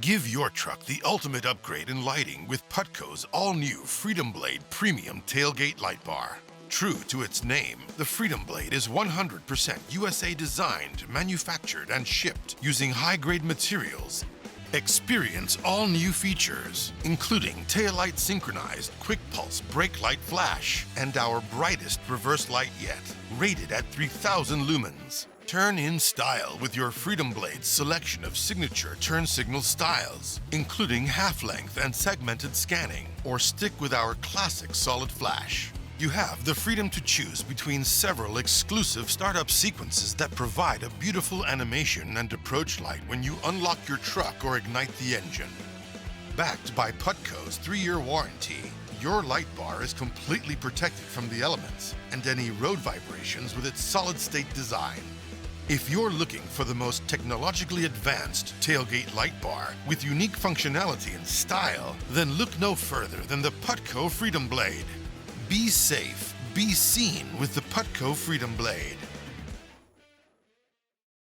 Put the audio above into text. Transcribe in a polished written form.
Give your truck the ultimate upgrade in lighting with Putco's all-new Freedom Blade Premium Tailgate Light Bar. True to its name, the Freedom Blade is 100% USA designed, manufactured, and shipped using high-grade materials. Experience all new features, including taillight synchronized quick pulse brake light flash and our brightest reverse light yet, rated at 3000 lumens. Turn in style with your Freedom Blade's selection of signature turn signal styles, including half-length and segmented scanning, or stick with our classic solid flash. You have the freedom to choose between several exclusive startup sequences that provide a beautiful animation and approach light when you unlock your truck or ignite the engine. Backed by Putco's 3-year warranty, your light bar is completely protected from the elements and any road vibrations with its solid-state design. If you're looking for the most technologically advanced tailgate light bar with unique functionality and style, then look no further than the Putco Freedom Blade. Be safe, be seen with the Putco Freedom Blade.